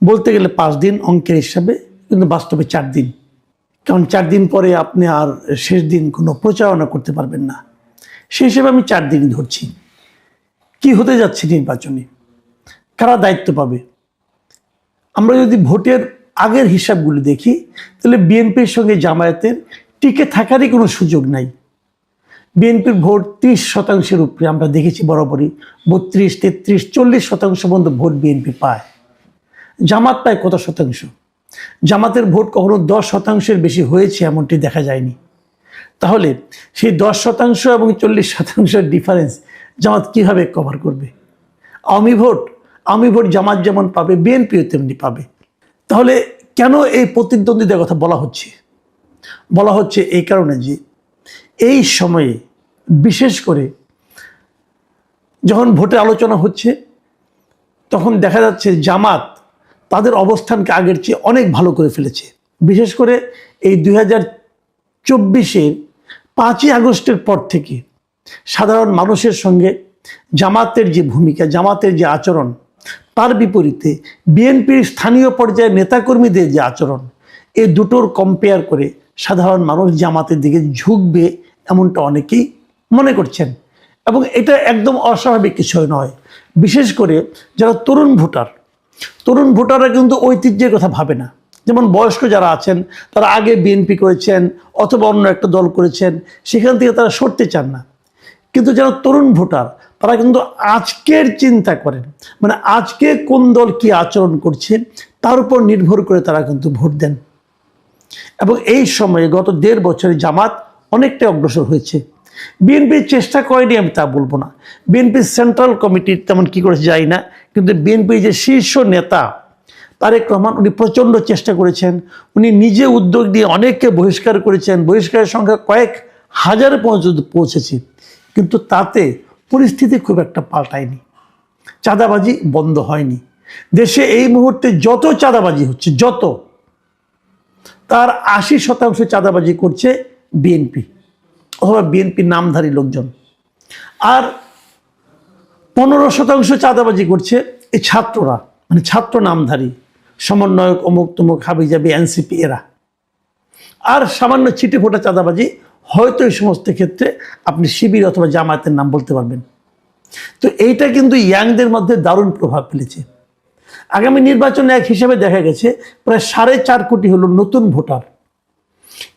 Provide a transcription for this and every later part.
বলতে গেলে 5 দিন অঙ্কের হিসাবে, কিন্তু বাস্তবে 4 দিন। কারণ 4 দিন পরে আপনি আর শেষ দিন কোনো প্রচারণা করতে পারবেন না। সেই হিসেবে আমি 4 দিনই ধরছি। কি হতে যাচ্ছে নির্বাচনে, কারা দায়িত্ব পাবে? আমরা যদি ভোটের আগের হিসাবগুলো দেখি, তাহলে বিএনপির সঙ্গে জামায়াতের টিকে থাকারই কোনো সুযোগ নাই। বিএনপির ভোট 30% উপরে আমরা দেখেছি বরাবরই, 32, 33, 40% পর্যন্ত ভোট বিএনপি পায়। জামাত পায় কত শতাংশ? জামাতের ভোট কখনো 10% বেশি হয়েছে এমনটি দেখা যায়নি। তাহলে সেই 10% এবং 40% ডিফারেন্স জামাত কিভাবে কভার করবে? আওয়ামী ভোট জামাত যেমন পাবে, বিএনপিও তেমনি পাবে। তাহলে কেন এই প্রতিদ্বন্দ্বিতার কথা বলা হচ্ছে এই কারণে যে এই সময়ে বিশেষ করে যখন ভোটের আলোচনা হচ্ছে, তখন দেখা যাচ্ছে জামাত তাদের অবস্থানকে আগের চেয়ে অনেক ভালো করে ফেলেছে। বিশেষ করে এই 2024-এর 5ই আগস্টের পর থেকে সাধারণ মানুষের সঙ্গে জামাতের যে ভূমিকা, জামাতের যে আচরণ, তার বিপরীতে বিএনপির স্থানীয় পর্যায়ের নেতাকর্মীদের যে আচরণ, এই দুটোর কম্পেয়ার করে সাধারণ মানুষ জামাতের দিকে ঝুঁকবে এমনটা অনেকেই মনে করছেন। এবং এটা একদম অস্বাভাবিক কিছু নয়। বিশেষ করে যারা তরুণ ভোটাররা কিন্তু ঐতিহ্যের কথা ভাবে না। যেমন বয়স্ক যারা আছেন, তারা আগে বিএনপি করেছেন অথবা অন্য একটা দল করেছেন, সেখান থেকে তারা সরতে চান না। কিন্তু যারা তরুণ ভোটার, তারা কিন্তু আজকের চিন্তা করেন, মানে আজকে কোন দল কি আচরণ করছে তার উপর নির্ভর করে তারা কিন্তু ভোট দেন। এবং এই সময়ে গত 1.5 বছরে জামাত অনেকটাই অগ্রসর হয়েছে। বিএনপির চেষ্টা করেনি আমি তা বলবো না, বিএনপির সেন্ট্রাল কমিটি তেমন কি করেছে যাই না, কিন্তু বিএনপির যে শীর্ষ নেতা তারেক রহমান, উনি প্রচণ্ড চেষ্টা করেছেন। উনি নিজে উদ্যোগ নিয়ে অনেককে বহিষ্কার করেছেন, বহিষ্কারের সংখ্যা কয়েক হাজারে পর্যন্ত পৌঁছেছে। কিন্তু তাতে পরিস্থিতি খুব একটা পাল্টায়নি, চাঁদাবাজি বন্ধ হয়নি। দেশে এই মুহূর্তে যত চাঁদাবাজি হচ্ছে, তার 80% চাঁদাবাজি করছে বিএনপি অথবা বিএনপি নামধারী লোকজন, আর 15% চাঁদাবাজি করছে এই ছাত্ররা, মানে ছাত্র নামধারী সমন্বয়ক, অমুক তমুক, হাবিজাবি, এনসিপি এরা। আর সামান্য ছিটে ফোটা চাঁদাবাজি হয়তো এই সমস্ত ক্ষেত্রে আপনি শিবির অথবা জামায়াতের নাম বলতে পারবেন। তো এইটা কিন্তু ইয়াংদের মধ্যে দারুণ প্রভাব ফেলেছে। আগামী নির্বাচনে এক হিসাবে দেখা গেছে প্রায় 4.5 কোটি হলো নতুন ভোটার।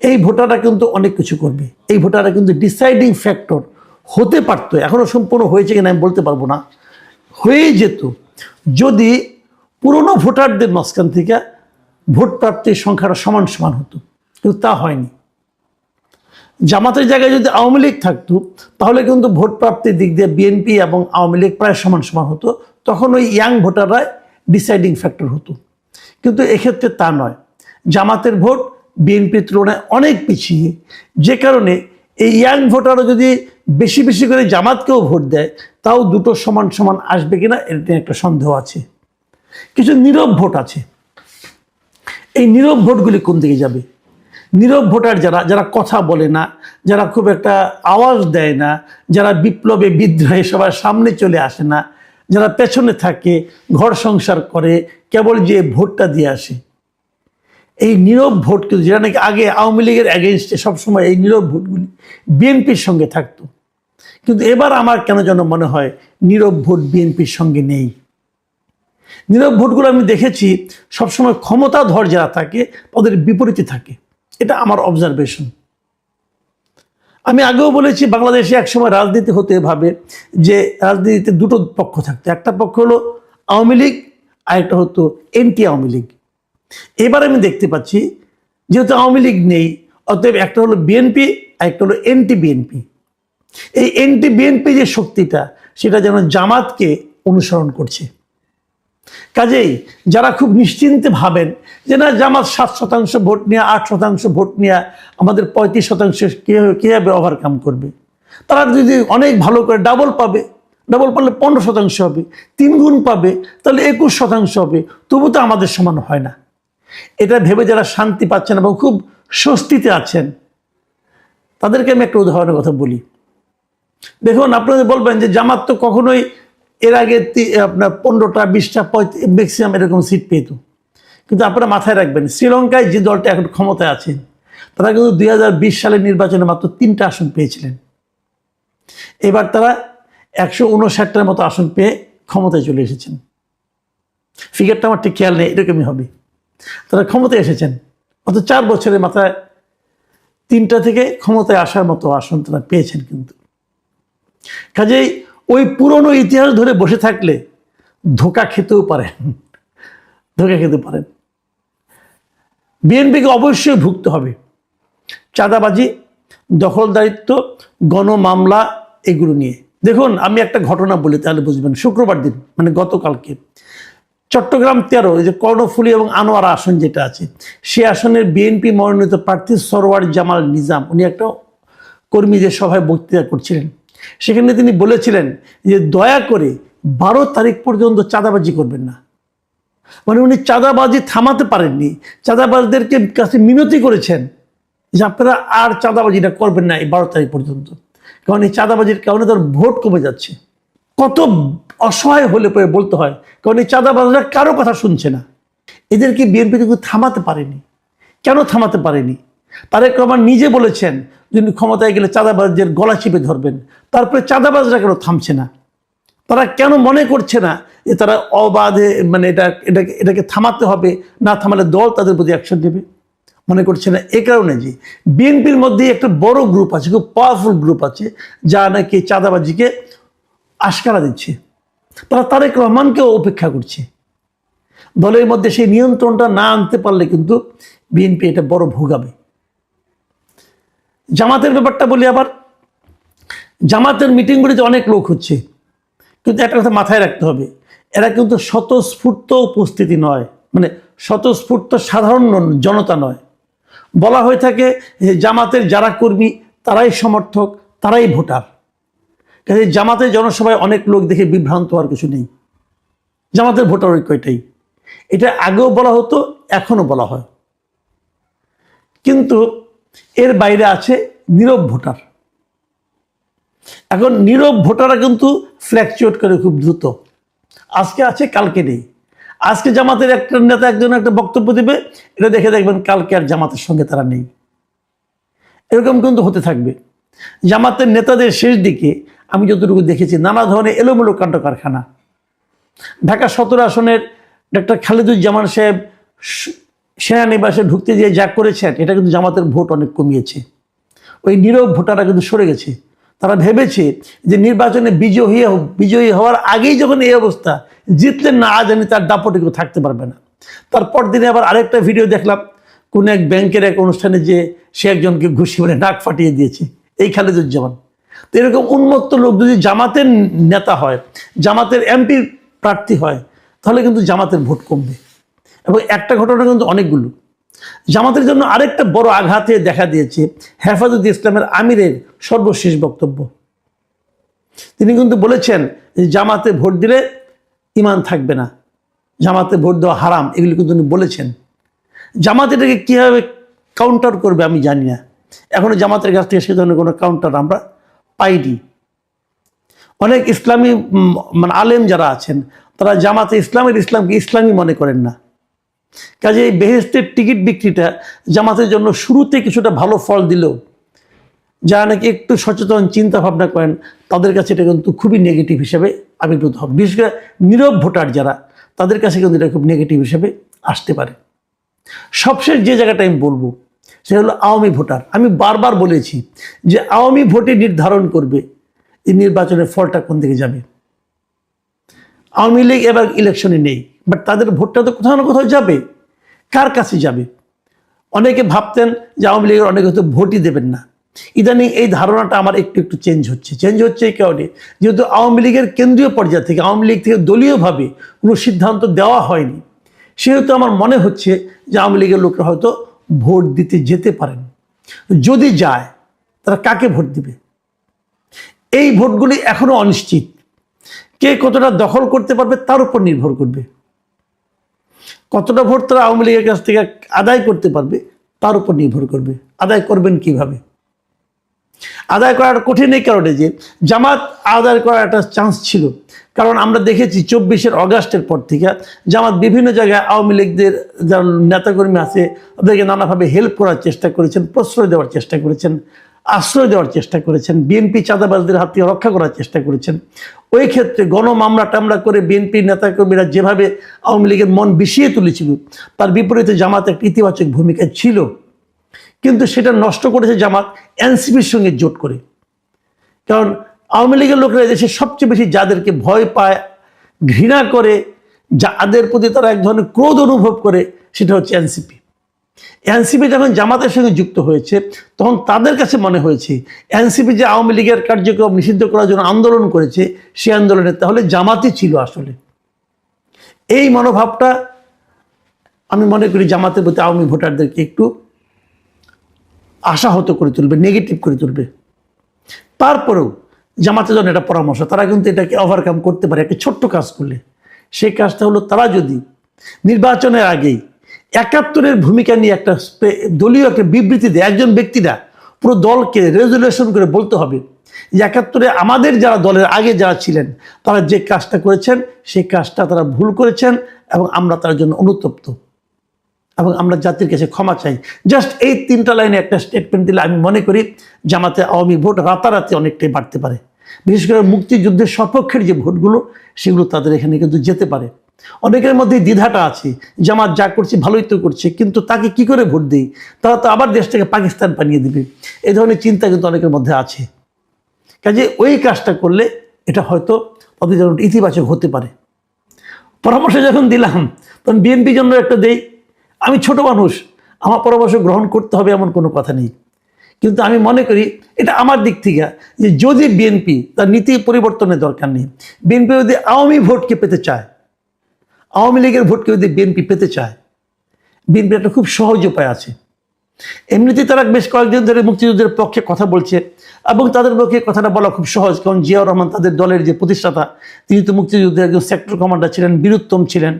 এই ভোটাররা কিন্তু অনেক কিছু করবে, এই ভোটাররা কিন্তু ডিসাইডিং ফ্যাক্টর হতে পারত, এখনো সম্পূর্ণ হয়েছে কিনা আমি বলতে পারবো না, হয়ে যেত যদি পুরনো ভোটারদের মাঝখান থেকে ভোট প্রাপ্তির সংখ্যাটা সমান হতো, কিন্তু তা হয়নি। জামাতের জায়গায় যদি আওয়ামী লীগ থাকতো, তাহলে কিন্তু ভোট প্রাপ্তির দিক দিয়ে বিএনপি এবং আওয়ামী লীগ প্রায় সমান হতো, তখন ওই ইয়াং ভোটাররা ডিসাইডিং ফ্যাক্টর হতো। কিন্তু এক্ষেত্রে তা নয়, জামাতের ভোট বিএনপির তুলনায় অনেক পিছিয়ে, যে কারণে এই ইয়াং ভোটাররা যদি বেশি করে জামাতকেও ভোট দেয়, তাও দুটো সমান আসবে কিনা এটা একটা সন্দেহ আছে। কিছু নীরব ভোট আছে, এই নীরব ভোটগুলি কোন দিকে যাবে? নীরব ভোটার যারা কথা বলে না, যারা খুব একটা আওয়াজ দেয় না, যারা বিপ্লবে বিদ্রোহে সবার সামনে চলে আসে না, যারা পেছনে থাকে, ঘর সংসার করে, কেবল যে ভোটটা দিয়ে আসে, এই নীরব ভোট কিন্তু যেটা নাকি আগে আওয়ামী লীগের অ্যাগেনস্টে সবসময় এই নীরব ভোটগুলি বিএনপির সঙ্গে থাকতো, কিন্তু এবার আমার কেন যেন মনে হয় নীরব ভোট বিএনপির সঙ্গে নেই। নীরব ভোটগুলো আমি দেখেছি সবসময় ক্ষমতাধর যারা থাকে তাদের বিপরীতে থাকে, এটা আমার অবজারভেশন। আমি আগেও বলেছি বাংলাদেশে একসময় রাজনীতি হতে ভাবে যে রাজনীতিতে দুটো পক্ষ থাকতো, একটা পক্ষ হলো আওয়ামী লীগ আর একটা হতো এন্টি আওয়ামী লীগ। এবার আমি দেখতে পাচ্ছি যেহেতু আওয়ামী লীগ নেই, অতএব একটা হলো বিএনপি আর একটা হলো এন্টি বিএনপি। এই এন্টি বিএনপি যে শক্তিটা, সেটা যেন জামাতকে অনুসরণ করছে। কাজেই যারা খুব নিশ্চিন্তে ভাবেন যে না জামাত 7% ভোট নিয়ে 8% ভোট নিয়ে আমাদের 35% কীভাবে ওভারকাম করবে, তারা যদি অনেক ভালো করে ডাবল পাবে, ডাবল পারলে 15% হবে, 3 গুণ পাবে, তাহলে 21% হবে, তবু তো আমাদের সমান হয় না। এটা ভেবে যারা শান্তি পাচ্ছেন এবং খুব স্বস্তিতে আছেন, তাদেরকে আমি একটা উদাহরণের কথা বলি। দেখুন, আপনাদের বলবেন যে জামাত তো কখনোই এর আগে আপনার 15টা 20টা ম্যাক্সিমাম এরকম সিট পেত, কিন্তু আপনারা মাথায় রাখবেন, শ্রীলঙ্কায় যে দলটা এখন ক্ষমতায় আছে তারা কিন্তু 2020 সালের নির্বাচনে মাত্র 3টা আসন পেয়েছিলেন। এবার তারা 159টার মতো আসন পেয়ে ক্ষমতায় চলে এসেছেন। ফিগারটা আমার ঠিক খেয়াল নেই, এরকমই হবে। তারা ক্ষমতায় এসেছেন অত 4 বছরের মাথায় 3টা থেকে ক্ষমতায় আসার মতো আসন তারা পেয়েছেন। কিন্তু কাজেই ওই পুরনো ইতিহাস ধরে বসে থাকলে ধোঁকা খেতেও পারেন, ধোঁকা খেতে পারেন। বিএনপিকে অবশ্যই ভুগতে হবে চাঁদাবাজি, দখলদারিত্ব, গণমামলা এগুলো নিয়ে। দেখুন, আমি একটা ঘটনা বলি তাহলে বুঝবেন। শুক্রবার দিন মানে গতকালকে চট্টগ্রাম 13 এই যে কর্ণফুলী এবং আনোয়ারা আসন যেটা আছে, সে আসনের বিএনপি মনোনীত প্রার্থী সরওয়ার জামাল নিজাম, উনি একটা কর্মীদের সভায় বক্তৃতা করছিলেন। সেখানে তিনি বলেছিলেন যে দয়া করে 12 তারিখ পর্যন্ত চাঁদাবাজি করবেন না। মানে উনি চাঁদাবাজি থামাতে পারেননি, চাঁদাবাজদেরকে কাছে মিনতি করেছেন যে আপনারা আর চাঁদাবাজিটা করবেন না এই 12 তারিখ পর্যন্ত, কারণ এই চাঁদাবাজির কারণে তার ভোট কমে যাচ্ছে। কত অসহায় হলে পরে বলতে হয়, কারণ এই চাঁদাবাজরা কারো কথা শুনছে না। এদেরকে বিএনপি কিন্তু থামাতে পারেনি। কেন থামাতে পারেনি? তারেক রহমান নিজে বলেছেন যিনি ক্ষমতায় গেলে চাঁদাবাজদের গলা চিপে ধরবেন। তারপরে চাঁদাবাজরা কেন থামছে না? তারা কেন মনে করছে না যে তারা অবাধে মানে এটাকে থামাতে হবে, না থামালে দল তাদের প্রতি অ্যাকশন নেবে? মনে করছে না এই কারণে যে বিএনপির মধ্যে একটা বড় গ্রুপ আছে, খুব পাওয়ারফুল গ্রুপ আছে, যা নাকি চাঁদাবাজিকে আশকারা দিচ্ছে। তারা তারেক রহমানকেও উপেক্ষা করছে। দলের মধ্যে সেই নিয়ন্ত্রণটা না আনতে পারলে কিন্তু বিএনপি এটা বড় ভোগাবে। জামাতের ব্যাপারটা বলি আবার। জামাতের মিটিংগুলিতে অনেক লোক হচ্ছে, কিন্তু একটা কথা মাথায় রাখতে হবে, এরা কিন্তু স্বতঃস্ফূর্ত উপস্থিতি নয়, মানে স্বতঃস্ফূর্ত সাধারণ জনতা নয়। বলা হয়ে থাকে যে জামাতের যারা কর্মী তারাই সমর্থক, তারাই ভোটার। কাজে জামাতের জনসভায় অনেক লোক দেখে বিভ্রান্ত হওয়ার কিছু নেই। জামাতের ভোটার ঐক্য এটাই, এটা আগেও বলা হতো, এখনো বলা হয়। কিন্তু এর বাইরে আছে নীরব ভোটার। এখন নীরব ভোটাররা কিন্তু ফ্ল্যাকচুয়েট করে খুব দ্রুত, আজকে আছে কালকে নেই। আজকে জামাতের একটা নেতা একজন একটা বক্তব্য দেবে, এটা দেখে দেখবেন কালকে আর জামাতের সঙ্গে তারা নেই। এরকম কিন্তু হতে থাকবে। জামাতের নেতাদের শেষ দিকে আমি যতটুকু দেখেছি নানা ধরনের এলোমেলো কাণ্ড কারখানা। ঢাকা 17 আসনের ডক্টর খালেদুজ্জামান সাহেব সেনানিবাসে ঢুকতে গিয়ে যা করেছেন, এটা কিন্তু জামাতের ভোট অনেক কমিয়েছে। ওই নীরব ভোটাররা কিন্তু সরে গেছে। তারা ভেবেছে যে নির্বাচনে বিজয়ী হওয়ার আগেই যখন এই অবস্থা, জিতলেন না জানি তার দাপটে কেউ থাকতে পারবে না। তারপর দিনে আবার আরেকটা ভিডিও দেখলাম, কোন এক ব্যাংকের এক অনুষ্ঠানে যে সে একজনকে ঘুষি মানে নাক ফাটিয়ে দিয়েছে, এই খালেদুজ্জামান। তো এরকম উন্মত্ত লোক যদি জামাতের নেতা হয়, জামাতের এমপি প্রার্থী হয়, তাহলে কিন্তু জামাতের ভোট কমবে। এবং একটা ঘটনা কিন্তু অনেকগুলো। জামাতের জন্য আরেকটা বড় আঘাতে দেখা দিয়েছে হেফাজত ইসলামের আমিরের সর্বশেষ বক্তব্য। তিনি কিন্তু বলেছেন যে জামাতে ভোট দিলে ঈমান থাকবে না, জামাতে ভোট দেওয়া হারাম, এগুলি কিন্তু উনি বলেছেন। জামাত এটাকে কীভাবে কাউন্টার করবে আমি জানি না। এখনো জামাতের কাছ থেকে সে ধরনের কোনো কাউন্টার আমরা পাইনি। অনেক ইসলামী মানে আলেম যারা আছেন, তারা জামাতে ইসলামকে ইসলামী মনে করেন না। কাজে এই বেহেশতের টিকিট বিক্রিটা জামাতের জন্য শুরুতে কিছুটা ভালো ফল দিল, যারা নাকি একটু সচেতন চিন্তা ভাবনা করেন তাদের কাছে এটা কিন্তু খুবই নেগেটিভ হিসেবে আবির্ভূত হবে। বিশেষ করে নীরব ভোটার যারা, তাদের কাছে কিন্তু এটা খুব নেগেটিভ হিসেবে আসতে পারে। সবশেষ যে জায়গাটা আমি বলবো সেটা হলো আওয়ামী ভোটার। আমি বারবার বলেছি যে আওয়ামী ভোটে নির্ধারণ করবে এই নির্বাচনের ফলটা কোন দিকে যাবে। আওয়ামী লীগ এবার ইলেকশনে নেই, বাট তাদের ভোটটা তো কোথাও না কোথাও যাবে। কার কাছে যাবে? অনেকে ভাবতেন যে আওয়ামী লীগের অনেকে হয়তো ভোটই দেবেন না। ইদানিং এই ধারণাটা আমার একটু চেঞ্জ হচ্ছে এই কারণে, যেহেতু আওয়ামী লীগের কেন্দ্রীয় পর্যায় থেকে, আওয়ামী লীগ থেকে দলীয়ভাবে কোনো সিদ্ধান্ত দেওয়া হয়নি, সেহেতু আমার মনে হচ্ছে যে আওয়ামী লীগের লোকরা হয়তো ভোট দিতে যেতে পারেন। যদি যায়, তারা কাকে ভোট দিবে? এই ভোটগুলি এখনো অনিশ্চিত। কে কতটা দখল করতে পারবে তার উপর নির্ভর করবে। কতটা ভোট তারা আওয়ামী লীগের কাছ থেকে আদায় করতে পারবে তার উপর নির্ভর করবে। আদায় করবেন কিভাবে? আদায় করার কঠিন এই কারণে যে জামাত আদায় করার একটা চান্স ছিল, কারণ আমরা দেখেছি 24শে অগাস্টের পর থেকে জামাত বিভিন্ন জায়গায় আওয়ামী লীগদের যারা নেতাকর্মী আছে ওদেরকে নানাভাবে হেল্প করার চেষ্টা করেছেন, প্রশ্রয় দেওয়ার চেষ্টা করেছেন, আশ্রয় দেওয়ার চেষ্টা করেছেন, বিএনপি চাঁদাবাজদের হাত থেকে রক্ষা করার চেষ্টা করেছেন। ওই ক্ষেত্রে গণমামলা টামলা করে বিএনপি নেতাকর্মীরা যেভাবে আওয়ামী লীগের মন বিষিয়ে তুলেছিল, তার বিপরীতে জামাত একটা ইতিবাচক ভূমিকা ছিল। কিন্তু সেটা নষ্ট করেছে জামাত এনসিপির সঙ্গে জোট করে। কারণ আওয়ামী লীগের লোকেরা দেশে সবচেয়ে বেশি যাদেরকে ভয় পায়, ঘৃণা করে, যাদের প্রতি তারা এক ধরনের ক্রোধ অনুভব করে, সেটা হচ্ছে এনসিপি। এনসিপি যখন জামাতের সঙ্গে যুক্ত হয়েছে তখন তাদের কাছে মনে হয়েছে এনসিপি যে আওয়ামী লীগের কার্যক্রম নিষিদ্ধ করার জন্য আন্দোলন করেছে, সেই আন্দোলনে তাহলে জামাতই ছিল আসলে। এই মনোভাবটা আমি মনে করি জামাতের প্রতি আওয়ামী ভোটারদেরকে একটু আশাহত করে তুলবে, নেগেটিভ করে তুলবে। তারপরেও জামাতের জন্য এটা পরামর্শ, তারা কিন্তু এটাকে ওভারকাম করতে পারে একটা ছোট্ট কাজ করলে। সেই কাজটা হলো তারা যদি নির্বাচনের আগেই ৭১-এর ভূমিকা নিয়ে একটা দলীয় একটা বিবৃতি দেয়, একজন ব্যক্তিরা পুরো দলকে রেজুলেশন করে বলতে হবে যে ৭১-এ আমাদের যারা দলের আগে যারা ছিলেন তারা যে কাজটা করেছেন সেই কাজটা তারা ভুল করেছেন এবং আমরা তার জন্য অনুতপ্ত এবং আমরা জাতির কাছে ক্ষমা চাই। জাস্ট এই 3টা লাইনে একটা স্টেটমেন্ট দিলে আমি মনে করি জামাতে আওয়ামী ভোট রাতারাতি অনেকটাই বাড়তে পারে। বিশেষ করে মুক্তিযুদ্ধের সপক্ষের যে ভোটগুলো সেগুলো তাদের এখানে কিন্তু যেতে পারে। অনেকের মধ্যে দ্বিধাটা আছে, জামাত যা করছে ভালোই তো করছে, কিন্তু তাকে কি করে ভোট দিই, তারা তো আবার দেশটাকে পাকিস্তান বানিয়ে দিবে, এই ধরনের চিন্তা কিন্তু অনেকের মধ্যে আছে। কাজে ওই কাজটা করলে এটা হয়তো তাদের জন্য ইতিবাচক হতে পারে। পরামর্শ যখন দিলাম তখন বিএনপি জন্য একটা দেই। আমি ছোট মানুষ, আমার পরামর্শ গ্রহণ করতে হবে এমন কোনো কথা নেই, কিন্তু আমি মনে করি এটা আমার দিক থেকে যে যদি বিএনপি তার নীতি পরিবর্তনের দরকার নেই, বিএনপি যদি আওয়ামী ভোটকে পেতে চায়, আওয়ামী লীগের ভোটকে যদি বিএনপি পেতে চায়, বিএনপির একটা খুব সহজ উপায় আছে। এমনিতেই তারা বেশ কয়েকদিন ধরে মুক্তিযুদ্ধের পক্ষে কথা বলছে এবং তাদের পক্ষে কথাটা বলা খুব সহজ, কারণ জিয়াউর রহমান তাদের দলের যে প্রতিষ্ঠাতা, তিনি তো মুক্তিযুদ্ধের একজন সেক্টর কমান্ডার ছিলেন, বীরুত্তম ছিলেন।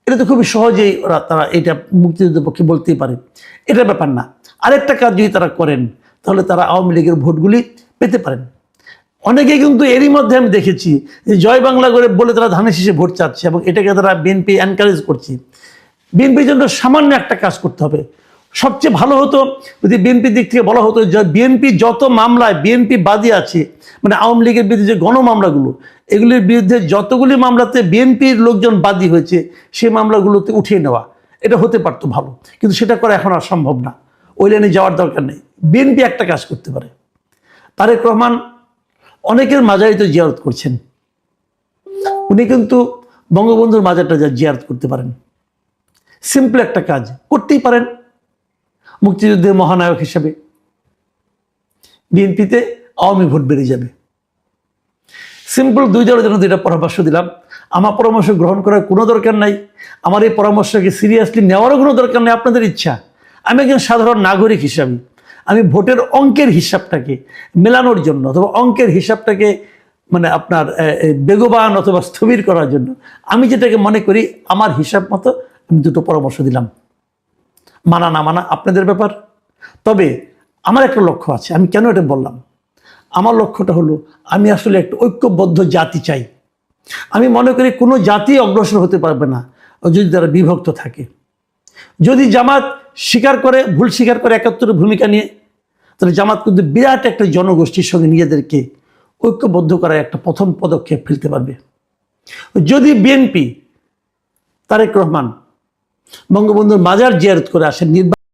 এটা তো খুবই সহজেই তারা এটা মুক্তিযুদ্ধের পক্ষে বলতেই পারে, এটা ব্যাপার না। আরেকটা কাজ যদি তারা করেন তাহলে তারা আওয়ামী লীগের ভোটগুলি পেতে পারেন। অনেকে কিন্তু এরই মধ্যে আমি দেখেছি যে জয় বাংলা করে বলে তারা ধানের শীষে ভোট চাচ্ছে এবং এটাকে তারা বিএনপি এনকারেজ করছে। বিএনপির জন্য সামান্য একটা কাজ করতে হবে। সবচেয়ে ভালো হতো যদি বিএনপির দিক থেকে বলা হতো যে বিএনপি যত মামলায় বিএনপি বাদী আছে, মানে আওয়ামী লীগের বিরুদ্ধে যে গণমামলাগুলো, এগুলির বিরুদ্ধে যতগুলি মামলাতে বিএনপির লোকজন বাদী হয়েছে সেই মামলাগুলোতে উঠিয়ে নেওয়া, এটা হতে পারতো ভালো, কিন্তু সেটা করা এখন আর সম্ভব না। ওই লাইনে যাওয়ার দরকার নেই। বিএনপি একটা কাজ করতে পারে, তারেক রহমান অনেকের মাজারিতে জিয়ারত করছেন, উনি কিন্তু বঙ্গবন্ধুর মাজারটা যা জিয়ারত করতে পারেন। সিম্পল একটা কাজ করতেই পারেন মুক্তিযুদ্ধের মহানায়ক হিসেবে। বিএনপিতে আওয়ামী ভোট বেড়ে যাবে। সিম্পল দুই দলের জন্য দুইটা পরামর্শ দিলাম। আমার পরামর্শ গ্রহণ করার কোনো দরকার নাই, আমার এই পরামর্শকে সিরিয়াসলি নেওয়ারও কোনো দরকার নেই, আপনাদের ইচ্ছা। আমি একজন সাধারণ নাগরিক হিসাবে আমি ভোটের অঙ্কের হিসাবটাকে মেলানোর জন্য অথবা অঙ্কের হিসাবটাকে মানে আপনার বেগবান অথবা স্থবির করার জন্য আমি যেটাকে মনে করি আমার হিসাব মতো আমি দুটো পরামর্শ দিলাম। মানা না মানা আপনাদের ব্যাপার। তবে আমার একটা লক্ষ্য আছে। আমি কেন এটা বললাম? আমার লক্ষ্যটা হলো আমি আসলে একটা ঐক্যবদ্ধ জাতি চাই। আমি মনে করি কোনো জাতি অগ্রসর হতে পারবে না যদি তারা বিভক্ত থাকে। যদি জামাত স্বীকার করে, ভুল স্বীকার করে ৭১-এর ভূমিকা নিয়ে, তাহলে জামাত কিন্তু বিরাট একটা জনগোষ্ঠীর সঙ্গে নিজেদেরকে ঐক্যবদ্ধ করার একটা প্রথম পদক্ষেপ ফেলতে পারবে। যদি বিএনপি তারেক রহমান বঙ্গবন্ধুর মাজার জিয়ারত করে আসেন,